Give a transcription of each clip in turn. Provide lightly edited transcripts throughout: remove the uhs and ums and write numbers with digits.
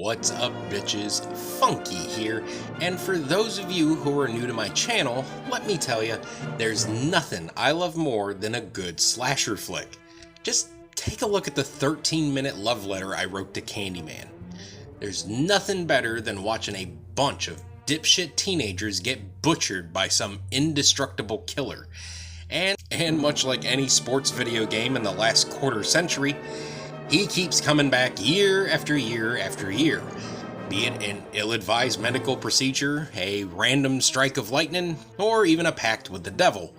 What's up, bitches? Funky here, and for those of you who are new to my channel, let me tell you, there's nothing I love more than a good slasher flick. Just take a look at the 13-minute love letter I wrote to Candyman. There's nothing better than watching a bunch of dipshit teenagers get butchered by some indestructible killer. And much like any sports video game in the last quarter century, he keeps coming back year after year after year. Be it an ill-advised medical procedure, a random strike of lightning, or even a pact with the devil.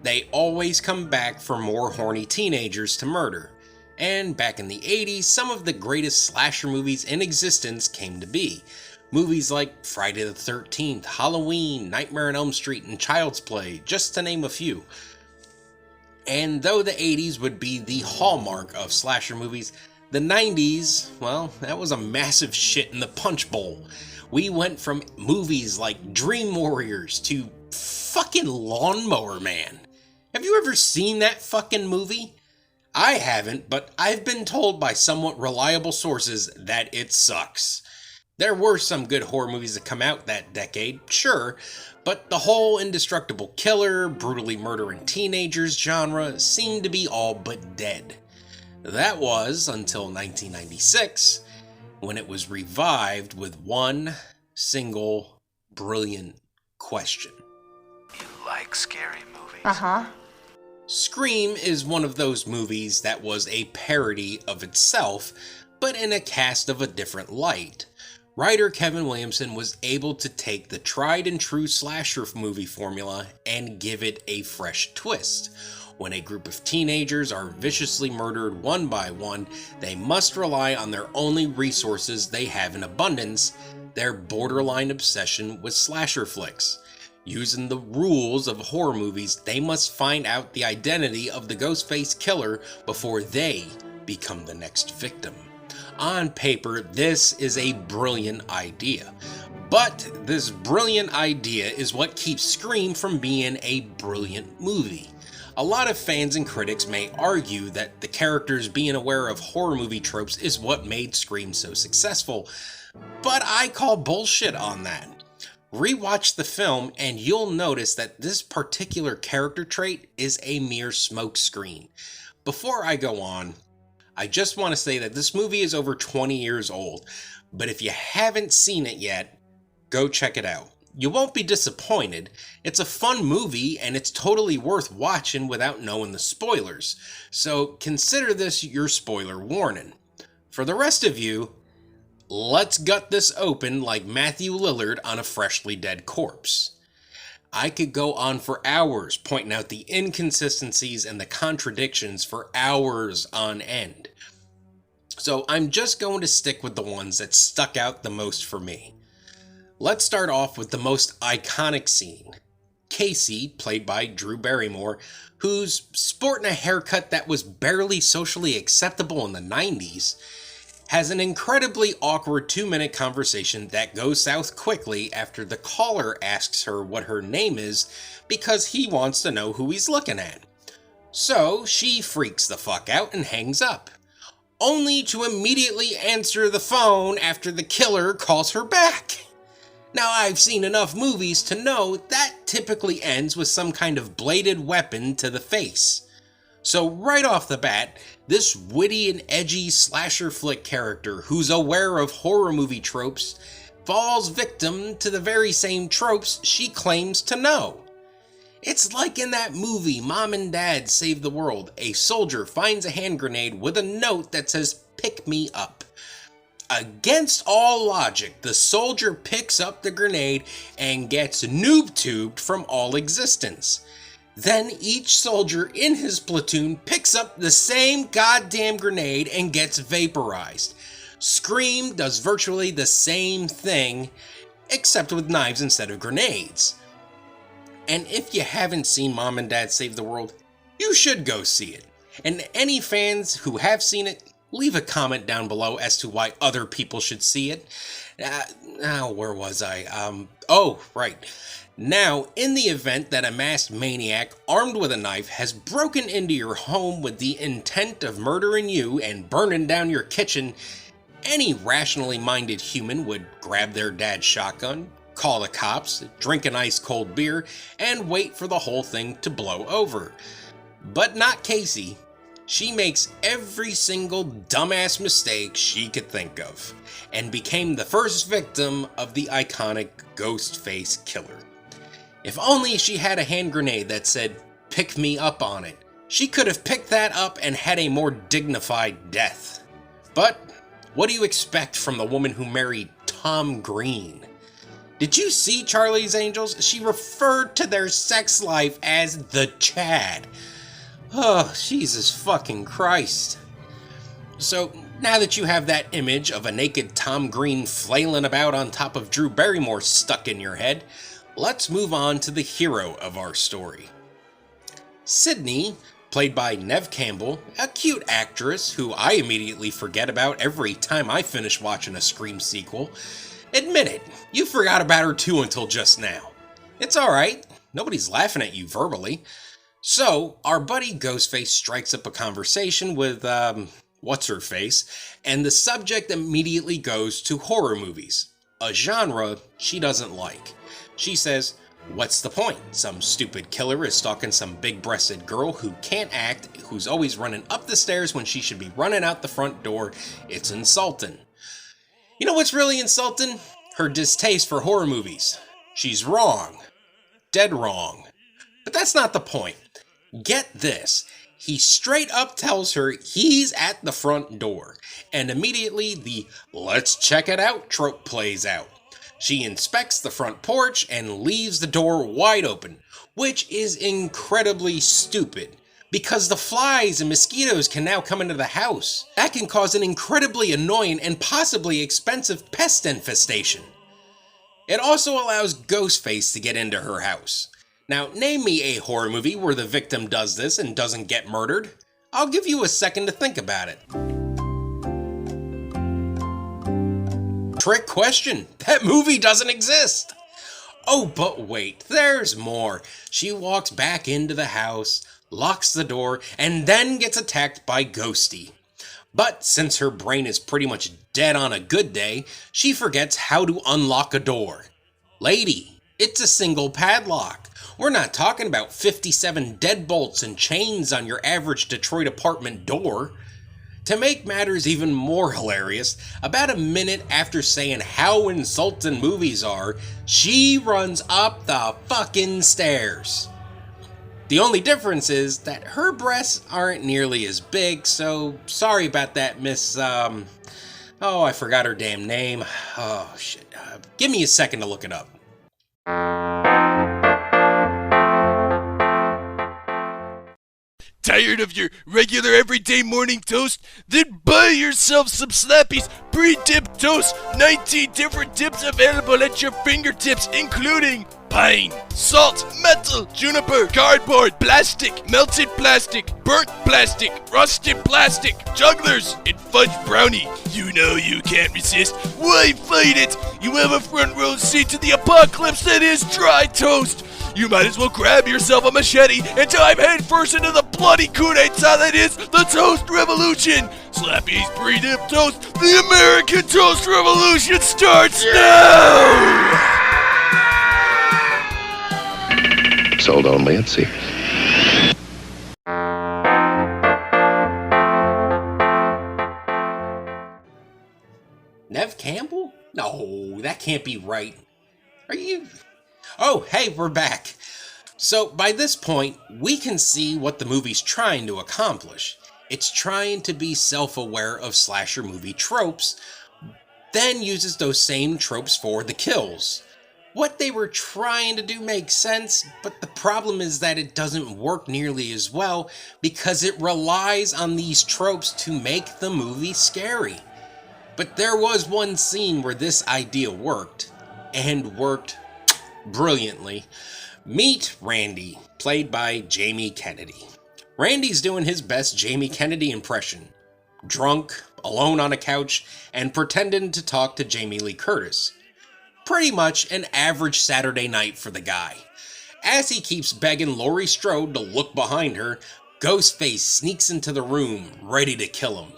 They always come back for more horny teenagers to murder. And back in the 80s, some of the greatest slasher movies in existence came to be. Movies like Friday the 13th, Halloween, Nightmare on Elm Street, and Child's Play, just to name a few. And though the 80s would be the hallmark of slasher movies, the 90s, well, that was a massive shit in the punch bowl. We went from movies like Dream Warriors to fucking Lawnmower Man. Have you ever seen that fucking movie? I haven't, but I've been told by somewhat reliable sources that it sucks. There were some good horror movies that come out that decade, sure, but the whole indestructible killer, brutally murdering teenagers genre seemed to be all but dead. That was until 1996, when it was revived with one single brilliant question. You like scary movies? Uh-huh. Scream is one of those movies that was a parody of itself, but in a cast of a different light. Writer Kevin Williamson was able to take the tried and true slasher movie formula and give it a fresh twist. When a group of teenagers are viciously murdered one by one, they must rely on their only resources they have in abundance, their borderline obsession with slasher flicks. Using the rules of horror movies, they must find out the identity of the Ghostface killer before they become the next victim. On paper, this is a brilliant idea, but this brilliant idea is what keeps Scream from being a brilliant movie. A lot of fans and critics may argue that the characters being aware of horror movie tropes is what made Scream so successful, but I call bullshit on that. Rewatch the film and you'll notice that this particular character trait is a mere smokescreen. Before I go on, I just want to say that this movie is over 20 years old, but if you haven't seen it yet, go check it out. You won't be disappointed. It's a fun movie and it's totally worth watching without knowing the spoilers, so consider this your spoiler warning. For the rest of you, let's gut this open like Matthew Lillard on a freshly dead corpse. I could go on for hours pointing out the inconsistencies and the contradictions for hours on end. So I'm just going to stick with the ones that stuck out the most for me. Let's start off with the most iconic scene. Casey, played by Drew Barrymore, who's sporting a haircut that was barely socially acceptable in the 90s, has an incredibly awkward 2-minute conversation that goes south quickly after the caller asks her what her name is because he wants to know who he's looking at. So she freaks the fuck out and hangs up, only to immediately answer the phone after the killer calls her back. Now, I've seen enough movies to know that typically ends with some kind of bladed weapon to the face. So right off the bat, this witty and edgy slasher flick character who's aware of horror movie tropes falls victim to the very same tropes she claims to know. It's like in that movie Mom and Dad Save the World. A soldier finds a hand grenade with a note that says, "Pick me up." Against all logic, the soldier picks up the grenade and gets noob-tubed from all existence. Then each soldier in his platoon picks up the same goddamn grenade and gets vaporized. Scream does virtually the same thing, except with knives instead of grenades. And if you haven't seen Mom and Dad Save the World, you should go see it. And any fans who have seen it, leave a comment down below as to why other people should see it. Where was I? Oh, right. Now, in the event that a masked maniac armed with a knife has broken into your home with the intent of murdering you and burning down your kitchen, Any rationally minded human would grab their dad's shotgun, call the cops, drink an ice cold beer, and wait for the whole thing to blow over. But not Casey. She makes every single dumbass mistake she could think of, and became the first victim of the iconic Ghostface killer. If only she had a hand grenade that said, "Pick me up" on it, she could have picked that up and had a more dignified death. But what do you expect from the woman who married Tom Green? Did you see Charlie's Angels? She referred to their sex life as the Chad. Oh, Jesus fucking Christ. So, now that you have that image of a naked Tom Green flailing about on top of Drew Barrymore stuck in your head, let's move on to the hero of our story. Sydney, played by Neve Campbell, a cute actress who I immediately forget about every time I finish watching a Scream sequel. Admit it, you forgot about her too until just now. It's alright, nobody's laughing at you verbally. So, our buddy Ghostface strikes up a conversation with, what's-her-face, and the subject immediately goes to horror movies, a genre she doesn't like. She says, "What's the point? Some stupid killer is stalking some big-breasted girl who can't act, who's always running up the stairs when she should be running out the front door. It's insulting." You know what's really insulting? Her distaste for horror movies. She's wrong. Dead wrong. But that's not the point. Get this. He straight up tells her he's at the front door, and immediately the "let's check it out" trope plays out. She inspects the front porch and leaves the door wide open, which is incredibly stupid, because the flies and mosquitoes can now come into the house. That can cause an incredibly annoying and possibly expensive pest infestation. It also allows Ghostface to get into her house. Now, name me a horror movie where the victim does this and doesn't get murdered. I'll give you a second to think about it. Trick question. That movie doesn't exist. Oh, but wait, there's more. She walks back into the house, locks the door, and then gets attacked by Ghosty. But since her brain is pretty much dead on a good day, she forgets how to unlock a door. Lady, it's a single padlock. We're not talking about 57 deadbolts and chains on your average Detroit apartment door. To make matters even more hilarious, about a minute after saying how insulting movies are, she runs up the fucking stairs. The only difference is that her breasts aren't nearly as big, so sorry about that, Miss, I forgot her damn name. Oh, shit. Give me a second to look it up. Tired of your regular everyday morning toast? Then buy yourself some Slappy's pre-dipped toast. 19 different dips available at your fingertips, including pine, salt, metal, juniper, cardboard, plastic, melted plastic, burnt plastic, rusted plastic, jugglers, and fudge brownie. You know you can't resist. Why fight it? You have a front row seat to the apocalypse that is dry toast. You might as well grab yourself a machete and dive headfirst into the bloody coup d'etat that is the Toast Revolution. Slappy's pre-dipped toast, the American Toast Revolution starts now! Sold only at Sears. Neve Campbell? No, that can't be right. Are you... Oh, hey, we're back. So, by this point, we can see what the movie's trying to accomplish. It's trying to be self-aware of slasher movie tropes, then uses those same tropes for the kills. What they were trying to do makes sense, but the problem is that it doesn't work nearly as well because it relies on these tropes to make the movie scary. But there was one scene where this idea worked, and worked brilliantly. Meet Randy, played by Jamie Kennedy. Randy's doing his best Jamie Kennedy impression. Drunk, alone on a couch, and pretending to talk to Jamie Lee Curtis. Pretty much an average Saturday night for the guy. As he keeps begging Laurie Strode to look behind her, Ghostface sneaks into the room, ready to kill him.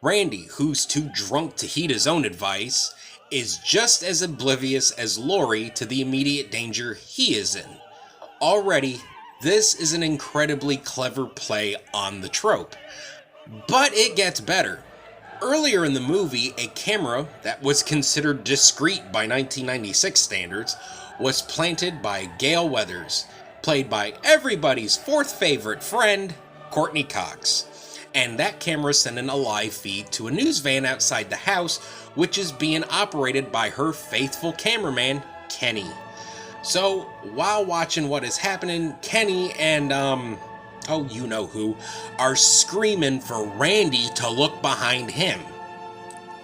Randy, who's too drunk to heed his own advice, is just as oblivious as Laurie to the immediate danger he is in. Already, this is an incredibly clever play on the trope. But it gets better. Earlier in the movie, a camera that was considered discreet by 1996 standards was planted by Gale Weathers, played by everybody's fourth favorite friend, Courtney Cox. And that camera sent in a live feed to a news van outside the house, which is being operated by her faithful cameraman, Kenny. So, while watching what is happening, Kenny and, oh, you know who, are screaming for Randy to look behind him.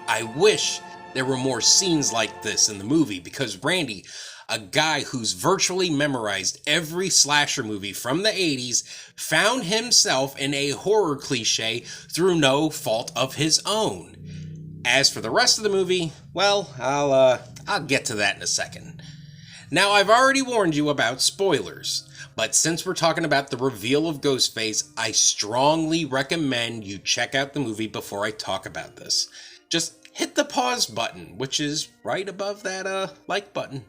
I wish there were more scenes like this in the movie, because Randy, a guy who's virtually memorized every slasher movie from the 80s, found himself in a horror cliche through no fault of his own. As for the rest of the movie, well, I'll get to that in a second. Now, I've already warned you about spoilers, but since we're talking about the reveal of Ghostface, I strongly recommend you check out the movie before I talk about this. Just hit the pause button, which is right above that like button.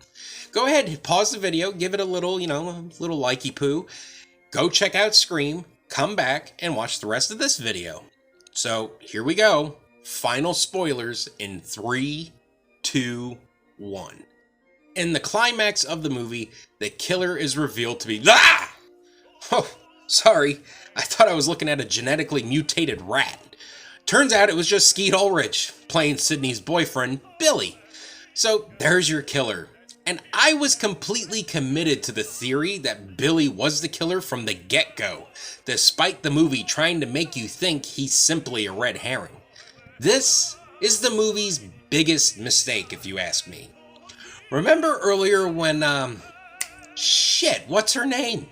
Go ahead, pause the video, give it a little, a little likey poo. Go check out Scream, come back, and watch the rest of this video. So, here we go. Final spoilers in 3, 2, 1. In the climax of the movie, the killer is revealed to be... Ah! Oh, sorry. I thought I was looking at a genetically mutated rat. Turns out it was just Skeet Ulrich, playing Sydney's boyfriend, Billy. So, there's your killer. And I was completely committed to the theory that Billy was the killer from the get-go, despite the movie trying to make you think he's simply a red herring. This is the movie's biggest mistake, if you ask me. Remember earlier when, shit, what's her name?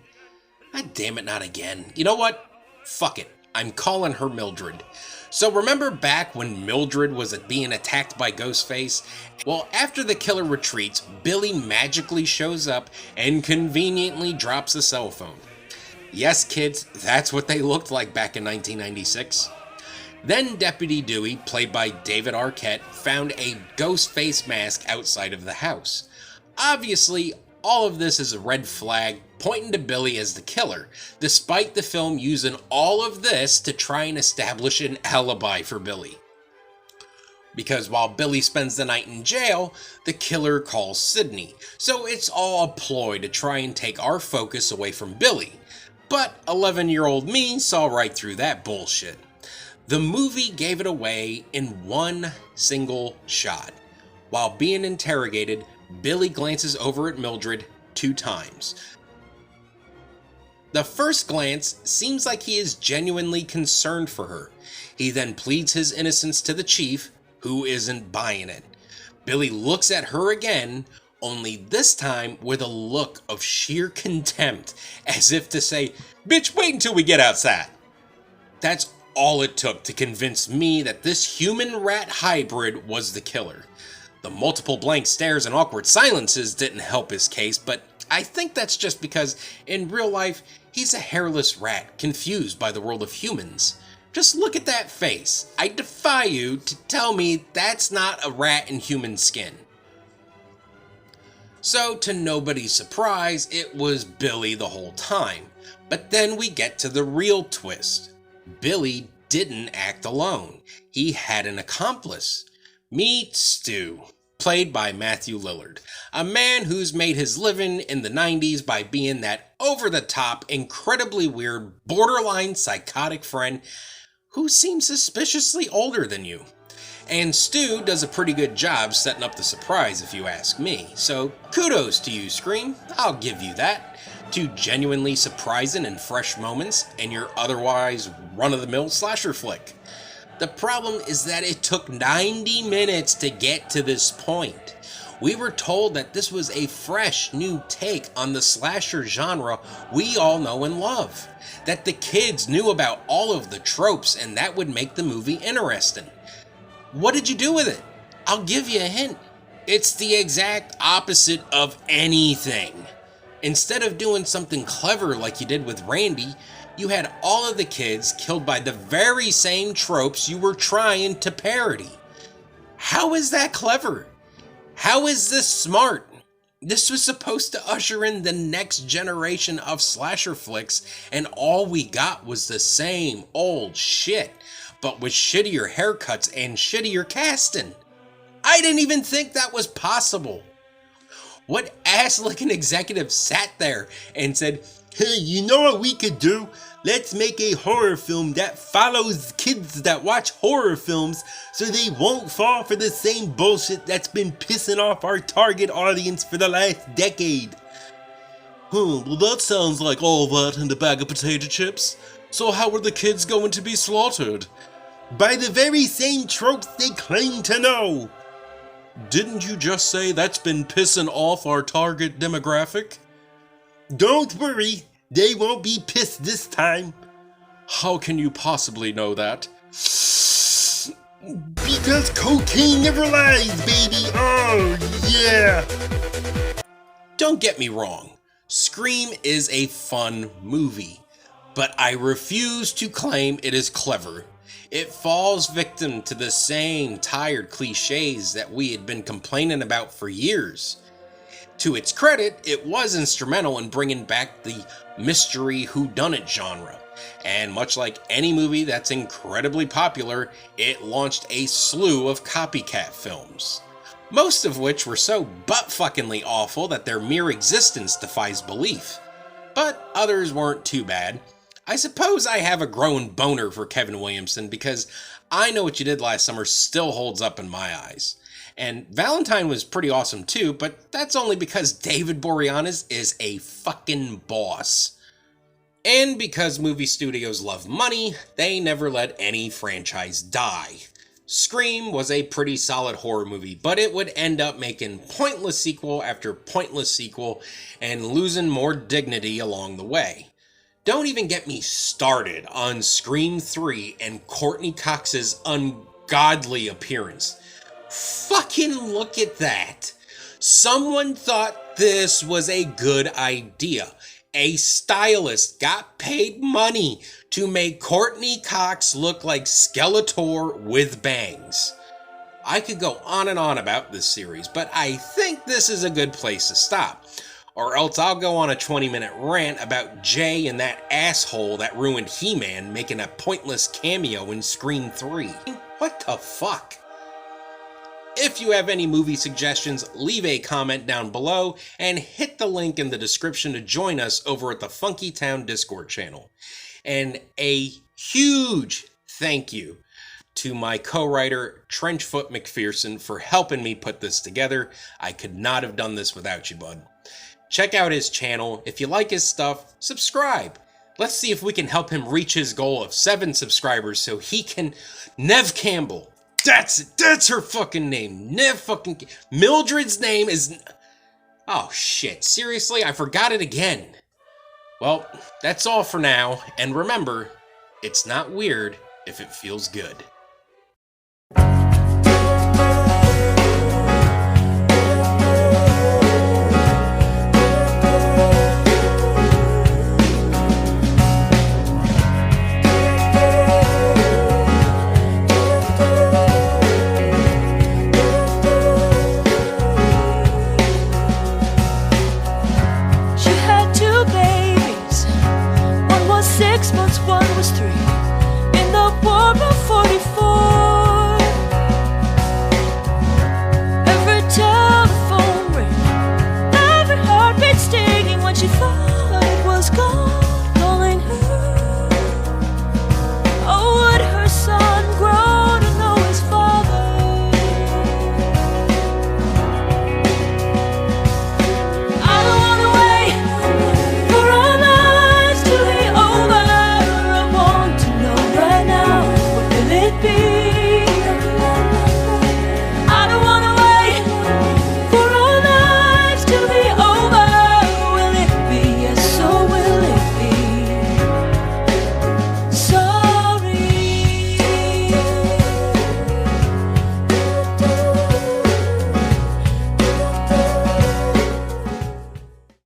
God damn it, not again. You know what? Fuck it. I'm calling her Mildred. So remember back when Mildred was being attacked by Ghostface? Well, after the killer retreats, Billy magically shows up and conveniently drops a cell phone. Yes, kids, that's what they looked like back in 1996. Then Deputy Dewey, played by David Arquette, found a ghost face mask outside of the house. Obviously, all of this is a red flag pointing to Billy as the killer, despite the film using all of this to try and establish an alibi for Billy. Because while Billy spends the night in jail, the killer calls Sydney, so it's all a ploy to try and take our focus away from Billy. But 11-year-old me saw right through that bullshit. The movie gave it away in one single shot. While being interrogated, Billy glances over at Mildred 2 times. The first glance seems like he is genuinely concerned for her. He then pleads his innocence to the chief, who isn't buying it. Billy looks at her again, only this time with a look of sheer contempt, as if to say, "Bitch, wait until we get outside." That's all it took to convince me that this human-rat hybrid was the killer. The multiple blank stares and awkward silences didn't help his case, but I think that's just because, in real life, he's a hairless rat confused by the world of humans. Just look at that face. I defy you to tell me that's not a rat in human skin. So, to nobody's surprise, it was Billy the whole time. But then we get to the real twist. Billy didn't act alone. He had an accomplice. Meet Stu, played by Matthew Lillard, a man who's made his living in the 90s by being that over-the-top, incredibly weird, borderline psychotic friend who seems suspiciously older than you. And Stu does a pretty good job setting up the surprise, if you ask me. So kudos to you, Scream. I'll give you that. 2 genuinely surprising and fresh moments in your otherwise run-of-the-mill slasher flick. The problem is that it took 90 minutes to get to this point. We were told that this was a fresh, new take on the slasher genre we all know and love. That the kids knew about all of the tropes and that would make the movie interesting. What did you do with it? I'll give you a hint. It's the exact opposite of anything. Instead of doing something clever like you did with Randy, you had all of the kids killed by the very same tropes you were trying to parody. How is that clever? How is this smart? This was supposed to usher in the next generation of slasher flicks, and all we got was the same old shit, but with shittier haircuts and shittier casting. I didn't even think that was possible. What ass-licking executive sat there and said, "Hey, you know what we could do? Let's make a horror film that follows kids that watch horror films so they won't fall for the same bullshit that's been pissing off our target audience for the last decade." Well, that sounds like all that and a bag of potato chips. So how are the kids going to be slaughtered? By the very same tropes they claim to know. Didn't you just say that's been pissing off our target demographic? Don't worry, they won't be pissed this time. How can you possibly know that? Because cocaine never lies, baby. Oh, yeah. Don't get me wrong. Scream is a fun movie, but I refuse to claim it is clever. It falls victim to the same tired cliches that we had been complaining about for years. To its credit, it was instrumental in bringing back the mystery whodunit genre, and much like any movie that's incredibly popular, it launched a slew of copycat films. Most of which were so butt-fuckingly awful that their mere existence defies belief. But others weren't too bad. I suppose I have a growing boner for Kevin Williamson because I Know What You Did Last Summer still holds up in my eyes. And Valentine was pretty awesome too, but that's only because David Boreanaz is a fucking boss. And because movie studios love money, they never let any franchise die. Scream was a pretty solid horror movie, but it would end up making pointless sequel after pointless sequel and losing more dignity along the way. Don't even get me started on Scream 3 and Courtney Cox's ungodly appearance. Fucking look at that. Someone thought this was a good idea. A stylist got paid money to make Courtney Cox look like Skeletor with bangs. I could go on and on about this series, but I think this is a good place to stop. Or else I'll go on a 20-minute rant about Jay and that asshole that ruined He-Man making a pointless cameo in Scream 3. What the fuck? If you have any movie suggestions, leave a comment down below and hit the link in the description to join us over at the Funky Town Discord channel. And a huge thank you to my co-writer Trenchfoot McPherson for helping me put this together. I could not have done this without you, bud. Check out his channel. If you like his stuff, subscribe. Let's see if we can help him reach his goal of 7 subscribers so he can... Nev Campbell. That's it. That's her fucking name. Nev fucking... Mildred's name is... Oh shit. Seriously? I forgot it again. Well, that's all for now. And remember, it's not weird if it feels good. One was 6 months, one was 3. In the war of 44.